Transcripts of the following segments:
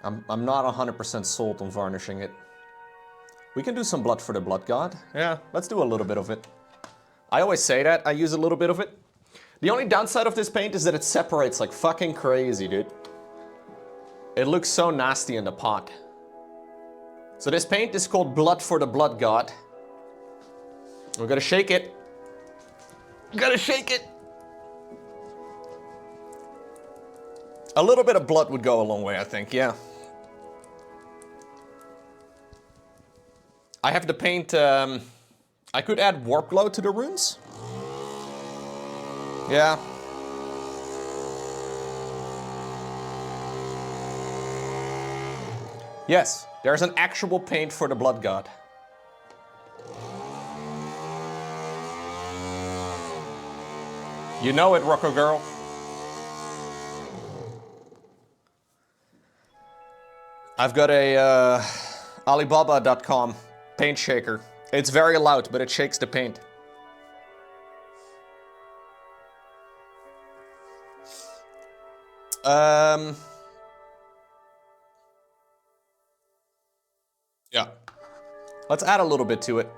I'm not 100% sold on varnishing it. We can do some blood for the blood god. Yeah, let's do a little bit of it. I always say that, I use a little bit of it. The only downside of this paint is that it separates like fucking crazy, dude. It looks so nasty in the pot. So this paint is called Blood for the Blood God. We're gonna shake it. Gotta shake it. A little bit of blood would go a long way, I think, yeah. I have the paint, I could add warp glow to the runes. Yeah. Yes, there's an actual paint for the blood god. You know it, Rocco girl. I've got a Alibaba.com paint shaker. It's very loud, but it shakes the paint. Yeah. Let's add a little bit to it.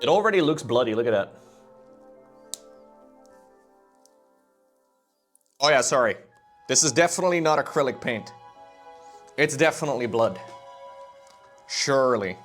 It already looks bloody, look at that. Oh yeah, sorry. This is definitely not acrylic paint. It's definitely blood. Surely.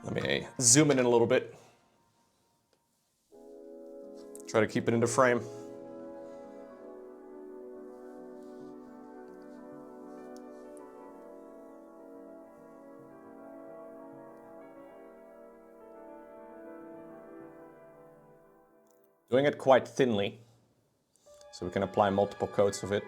Let me zoom in a little bit. Try to keep it into frame. Doing it quite thinly, so we can apply multiple coats of it.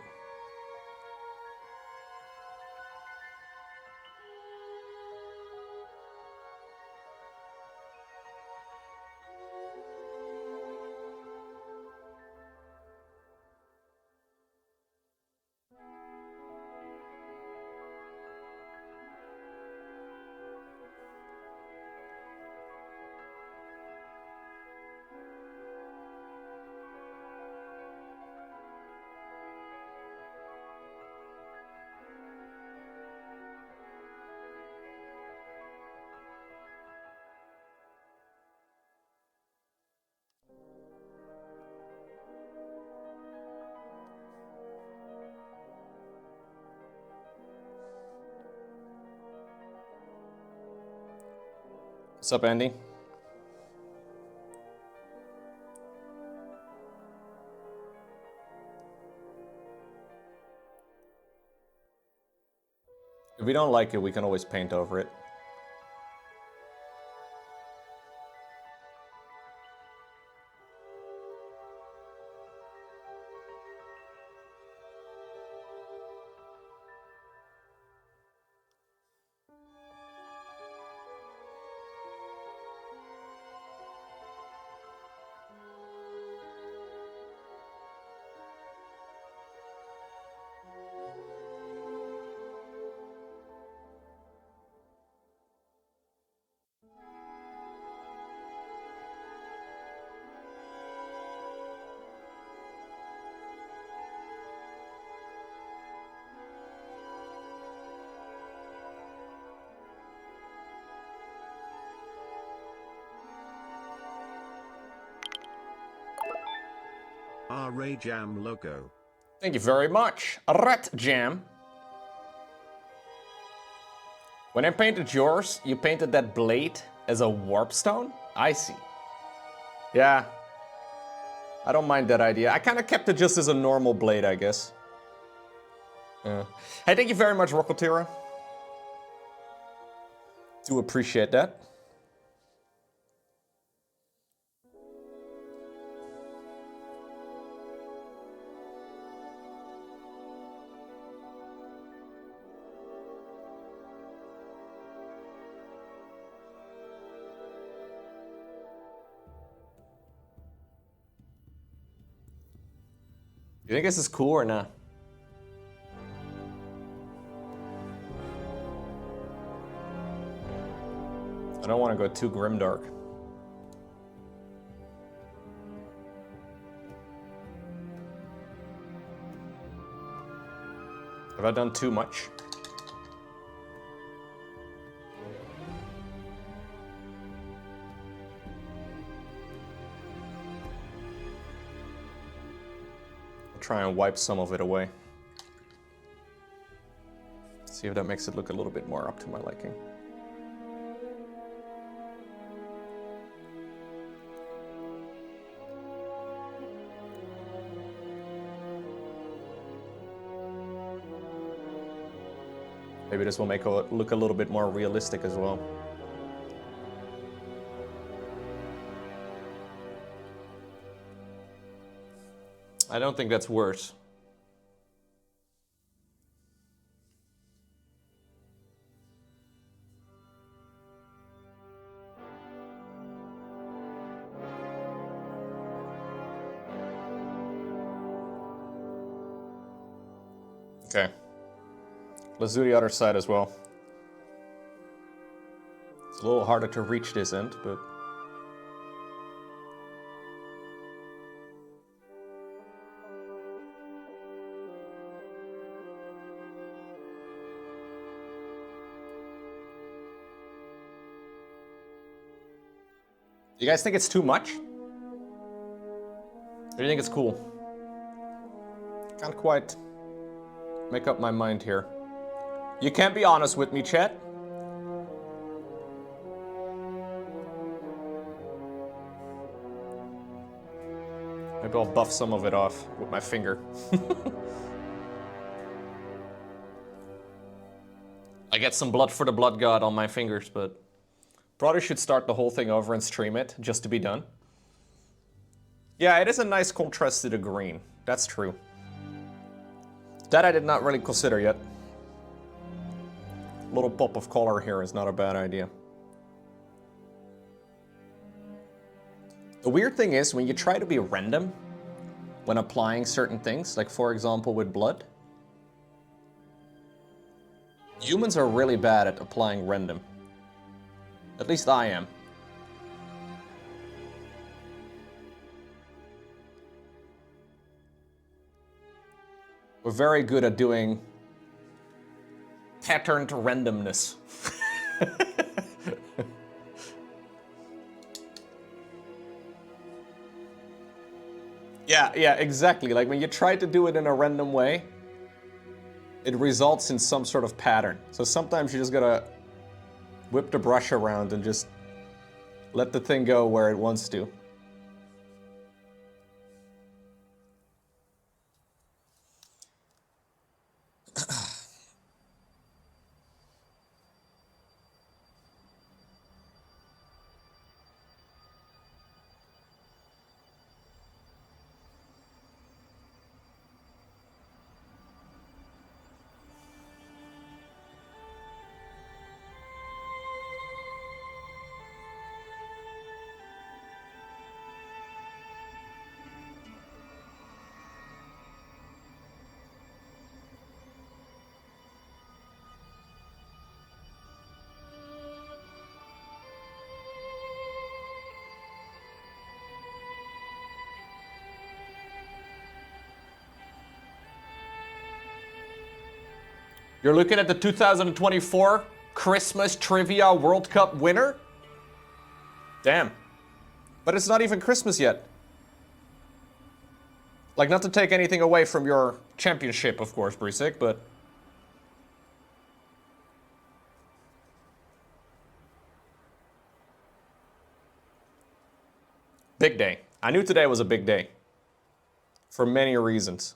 What's up, Andy? If we don't like it, we can always paint over it. Ray Jam Lowko. Thank you very much, Rat Jam. When I painted yours, you painted that blade as a warp stone? I see. Yeah. I don't mind that idea. I kind of kept it just as a normal blade, I guess. Hey, thank you very much, Rocotera. Do appreciate that. You think this is cool or not? I don't want to go too grimdark. Have I done too much? I'll try and wipe some of it away. See if that makes it look a little bit more up to my liking. Maybe this will make it look a little bit more realistic as well. I don't think that's worse. Okay. Let's do the other side as well. It's a little harder to reach this end, but... You guys think it's too much? Or do you think it's cool? Can't quite make up my mind here. You can't be honest with me, chat. Maybe I'll buff some of it off with my finger. I get some blood for the blood god on my fingers, but probably should start the whole thing over and stream it just to be done. Yeah, it is a nice contrast to the green. That's true. That I did not really consider yet. A little pop of color here is not a bad idea. The weird thing is, when you try to be random when applying certain things, like for example with blood, humans are really bad at applying random. At least I am. We're very good at doing patterned randomness. Yeah, exactly. Like when you try to do it in a random way, it results in some sort of pattern. So sometimes you just gotta whip the brush around and just let the thing go where it wants to. You're looking at the 2024 Christmas Trivia World Cup winner? Damn. But it's not even Christmas yet. Like, not to take anything away from your championship, of course, Vizzik, but... Big day. I knew today was a big day. For many reasons.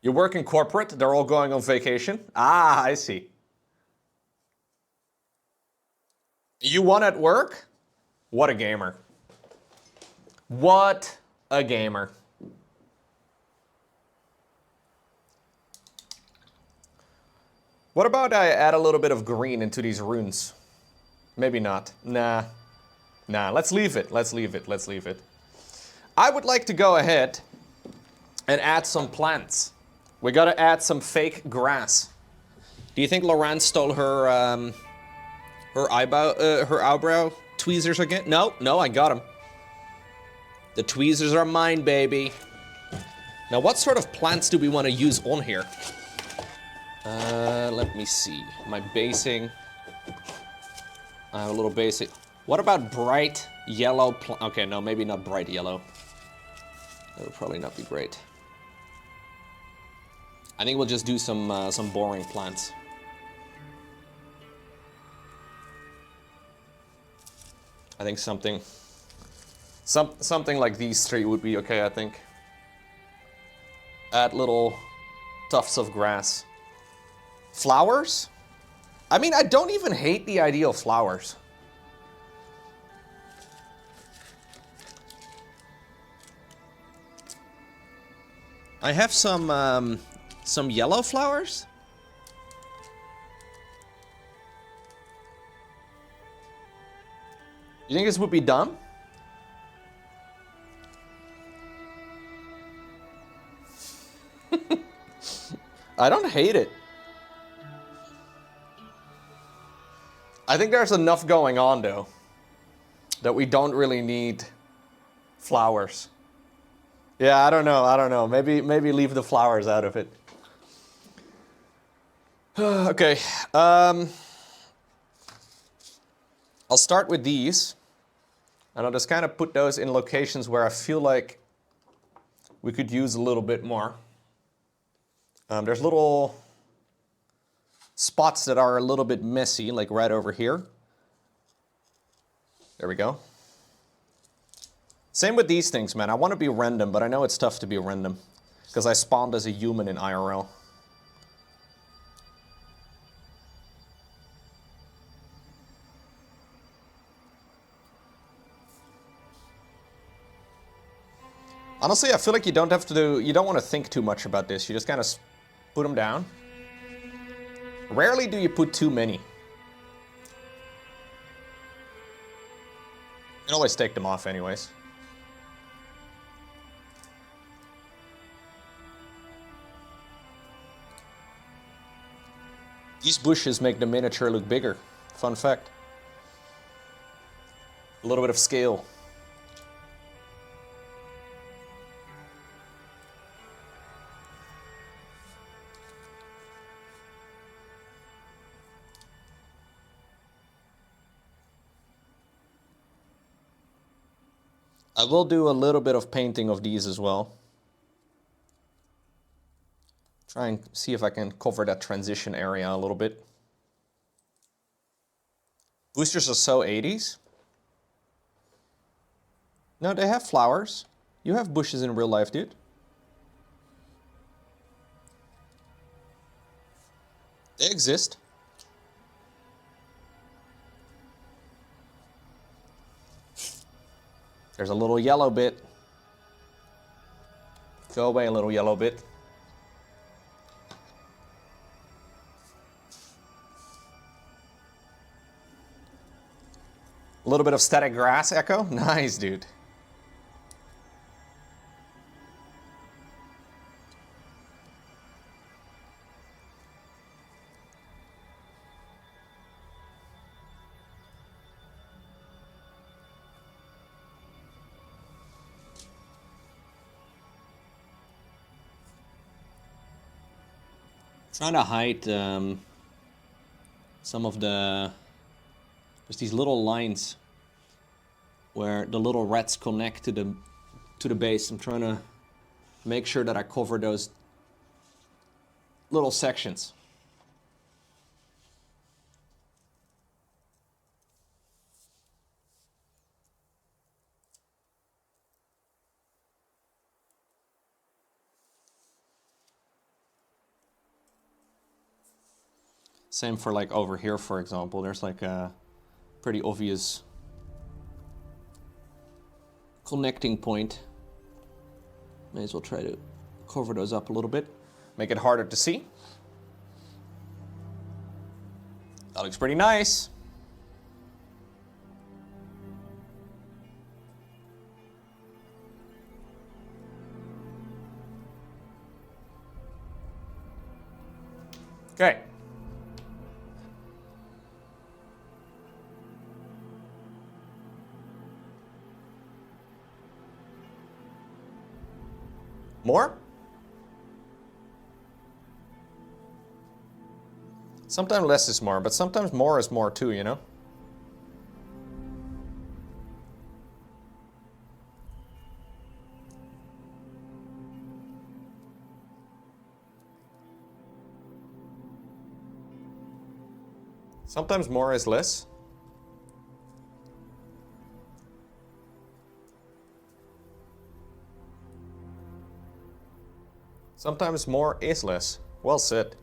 You work in corporate, they're all going on vacation. Ah, I see. You won at work? What a gamer. What a gamer. What about I add a little bit of green into these runes? Maybe not. Nah, let's leave it. Let's leave it. I would like to go ahead and add some plants. We gotta add some fake grass. Do you think Lorraine stole her eyebrow tweezers again? No, I got them. The tweezers are mine, baby. Now, what sort of plants do we want to use on here? Let me see. My basing. I have a little basic. What about bright yellow? Okay, no, maybe not bright yellow. That would probably not be great. I think we'll just do some boring plants. I think something like these three would be okay, I think. Add little tufts of grass. Flowers? I mean, I don't even hate the idea of flowers. I have some yellow flowers. You think this would be dumb? I don't hate it. I think there's enough going on, though, that we don't really need flowers. Yeah, I don't know. Maybe leave the flowers out of it. Okay. I'll start with these. And I'll just kind of put those in locations where I feel like we could use a little bit more. There's little spots that are a little bit messy, like right over here. There we go. Same with these things, man. I want to be random, but I know it's tough to be random because I spawned as a human in IRL. Honestly, I feel like you don't want to think too much about this. You just kind of put them down. Rarely do you put too many. You can always take them off anyways. These bushes make the miniature look bigger. Fun fact. A little bit of scale. I will do a little bit of painting of these as well. Try and see if I can cover that transition area a little bit. Boosters are so 80s. No, they have flowers. You have bushes in real life, dude. They exist. There's a little yellow bit. Go away, a little yellow bit. A little bit of static grass echo. Nice, dude. Trying to hide some of the... There's these little lines where the little rats connect to the base. I'm trying to make sure that I cover those little sections. Same for like over here, for example. There's like a pretty obvious connecting point. May as well try to cover those up a little bit. Make it harder to see. That looks pretty nice. Okay. More? Sometimes less is more, but sometimes more is more too, you know? Sometimes more is less. Sometimes more is less. Well said.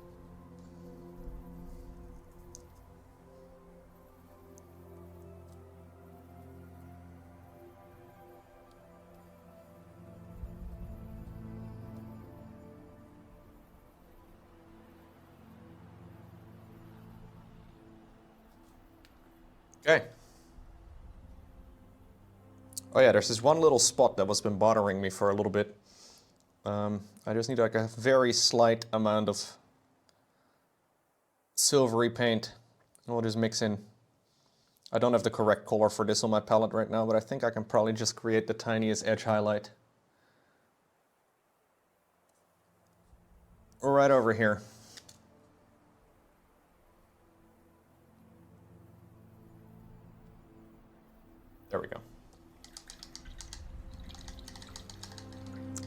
Okay. Oh yeah, there's this one little spot that was been bothering me for a little bit. I just need like a very slight amount of silvery paint. We'll just mix in. I don't have the correct color for this on my palette right now, but I think I can probably just create the tiniest edge highlight. Right over here. There we go.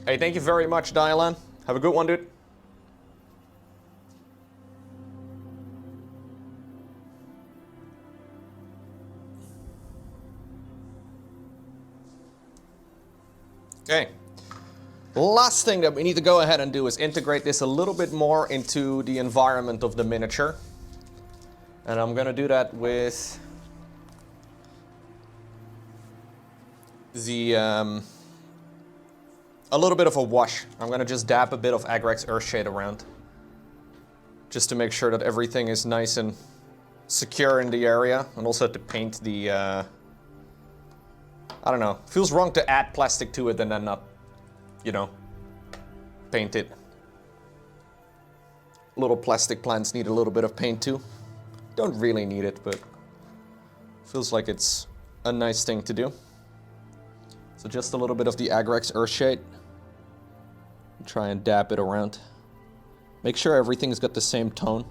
Hey, thank you very much, Dialan. Have a good one, dude. Okay. Last thing that we need to go ahead and do is integrate this a little bit more into the environment of the miniature. And I'm going to do that with the a little bit of a wash. I'm going to just dab a bit of Agrax Earthshade around, just to make sure that everything is nice and secure in the area, and also to paint the I don't know, feels wrong to add plastic to it and then not, you know, paint it. Little plastic plants need a little bit of paint too. Don't really need it, but feels like it's a nice thing to do. So just a little bit of the Agrax Earthshade. Try and dab it around. Make sure everything's got the same tone.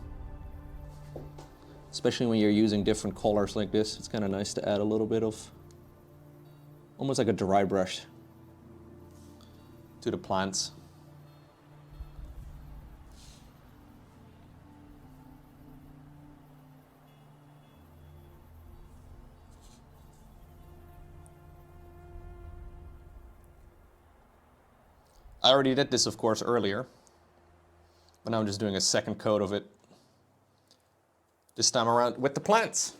Especially when you're using different colors like this. It's kind of nice to add a little bit of, almost like a dry brush to the plants. I already did this, of course, earlier, but now I'm just doing a second coat of it this time around with the plants.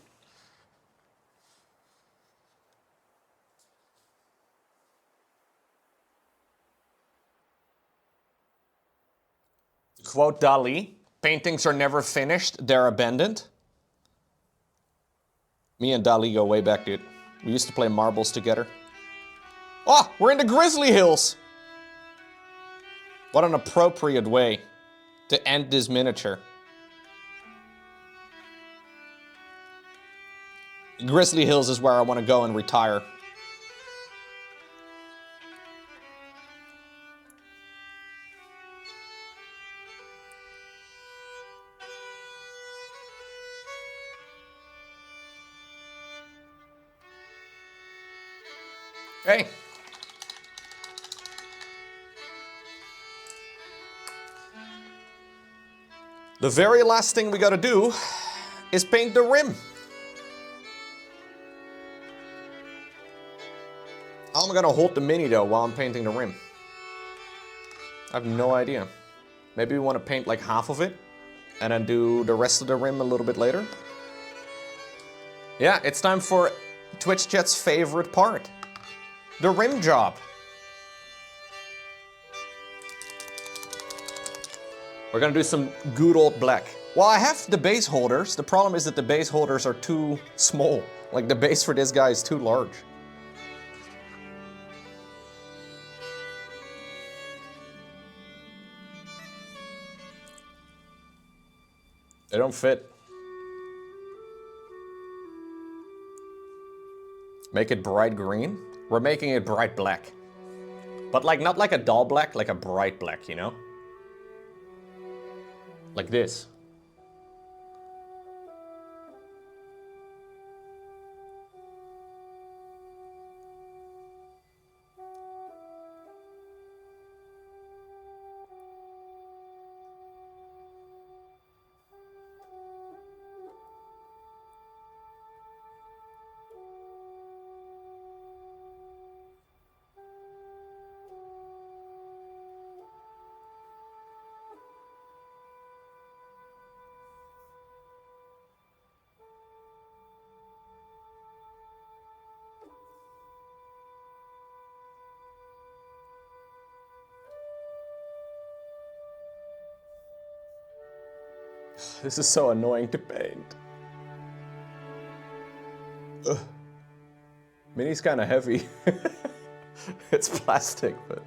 To quote Dali, paintings are never finished, they're abandoned. Me and Dali go way back, dude. We used to play marbles together. Oh, we're in the Grizzly Hills! What an appropriate way to end this miniature. Grizzly Hills is where I want to go and retire. Okay. The very last thing we gotta do is paint the rim. How am I gonna hold the mini though while I'm painting the rim? I have no idea. Maybe we want to paint like half of it. And then do the rest of the rim a little bit later. Yeah, it's time for Twitch chat's favorite part. The rim job. We're gonna do some good old black. Well, I have the base holders. The problem is that the base holders are too small. Like the base for this guy is too large. They don't fit. Make it bright green? We're making it bright black. But like, not like a dull black, like a bright black, you know? Like this. This is so annoying to paint. Ugh. Mini's kind of heavy. It's plastic, but...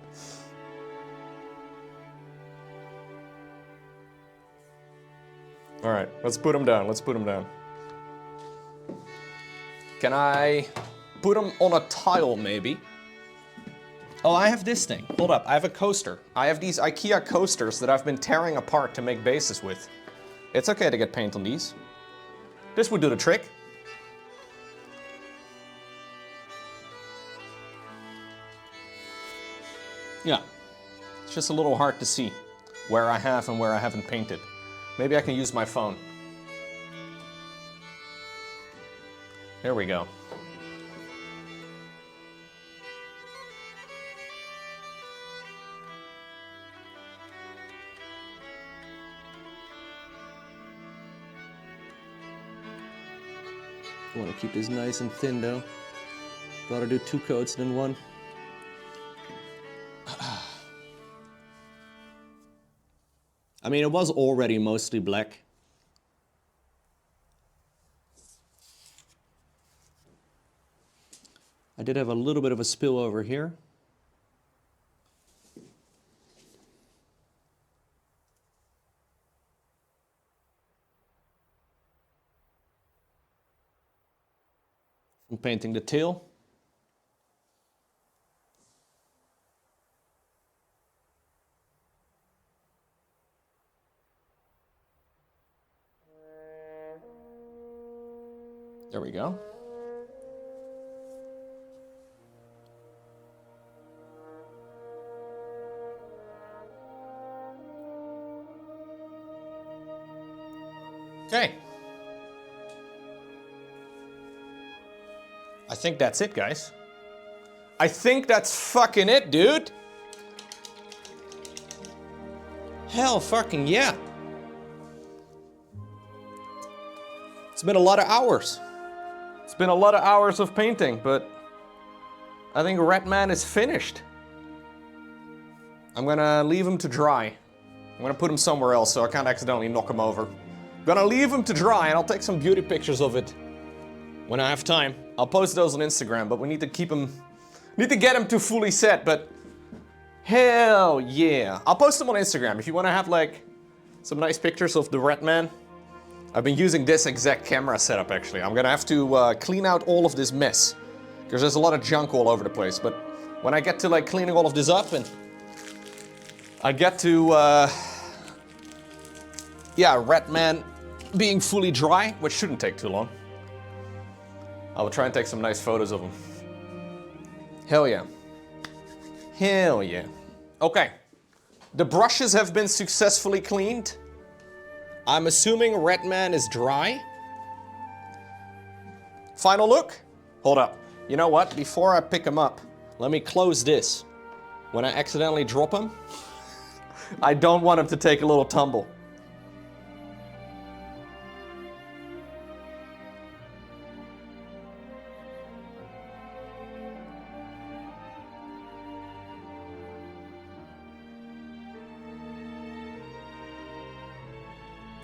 Alright, let's put him down, let's put him down. Can I put him on a tile, maybe? Oh, I have this thing. Hold up, I have a coaster. I have these IKEA coasters that I've been tearing apart to make bases with. It's okay to get paint on these. This would do the trick. Yeah, it's just a little hard to see where I have and where I haven't painted. Maybe I can use my phone. There we go. I want to keep this nice and thin though. Gotta do 2 coats than 1. I mean, it was already mostly black. I did have a little bit of a spill over here. I'm painting the tail. There we go. Okay. I think that's it, guys. I think that's fucking it, dude. Hell fucking yeah. It's been a lot of hours. It's been a lot of hours of painting, but I think Redman is finished. I'm gonna leave him to dry. I'm gonna put him somewhere else so I can't accidentally knock him over. I'm gonna leave him to dry and I'll take some beauty pictures of it when I have time. I'll post those on Instagram, but we need to keep him, need to get him to fully set, but hell yeah. I'll post them on Instagram if you wanna have like some nice pictures of the Redman. I've been using this exact camera setup actually. I'm gonna have to clean out all of this mess because there's a lot of junk all over the place, but when I get to like cleaning all of this up and I get to, yeah, Redman being fully dry, which shouldn't take too long. I will try and take some nice photos of him. Hell yeah. Hell yeah. Okay. The brushes have been successfully cleaned. I'm assuming Redman is dry. Final look? Hold up. You know what? Before I pick him up, let me close this. When I accidentally drop him, I don't want him to take a little tumble.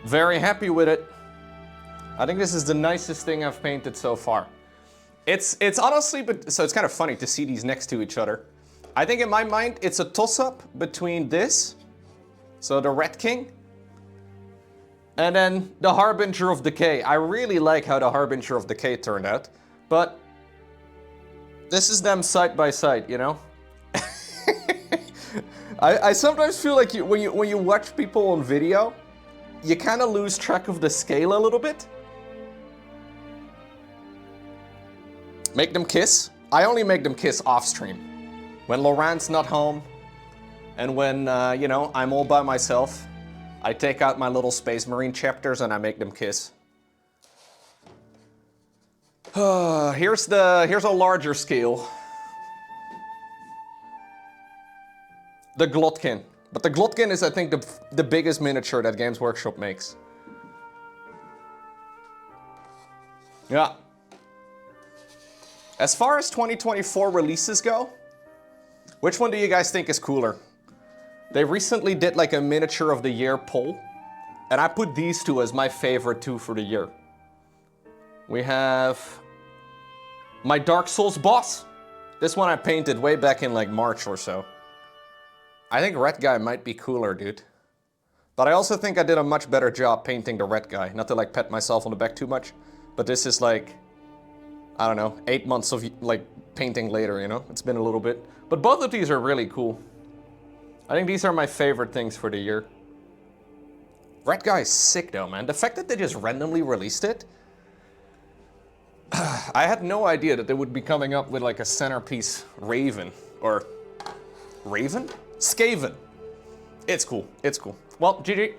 Very happy with it. I think this is the nicest thing I've painted so far. It's honestly, so it's kind of funny to see these next to each other. I think in my mind, it's a toss-up between this, so the Red King, and then the Harbinger of Decay. I really like how the Harbinger of Decay turned out, but this is them side by side, you know? I sometimes feel like when you watch people on video, you kind of lose track of the scale a little bit. Make them kiss. I only make them kiss off stream. When Laurent's not home, and when, you know, I'm all by myself, I take out my little Space Marine chapters and I make them kiss. Here's a larger scale. The Glotkin. But the Glotkin is, I think, the biggest miniature that Games Workshop makes. Yeah. As far as 2024 releases go, which one do you guys think is cooler? They recently did like a miniature of the year poll, and I put these two as my favorite two for the year. We have my Dark Souls boss. This one I painted way back in like March or so. I think Red Guy might be cooler, dude. But I also think I did a much better job painting the Red Guy. Not to like pat myself on the back too much, but this is like, I don't know, 8 months of like painting later, you know? It's been a little bit. But both of these are really cool. I think these are my favorite things for the year. Red Guy is sick though, man. The fact that they just randomly released it, I had no idea that they would be coming up with like a centerpiece Raven, or Raven? Skaven. It's cool, it's cool. Well, GG.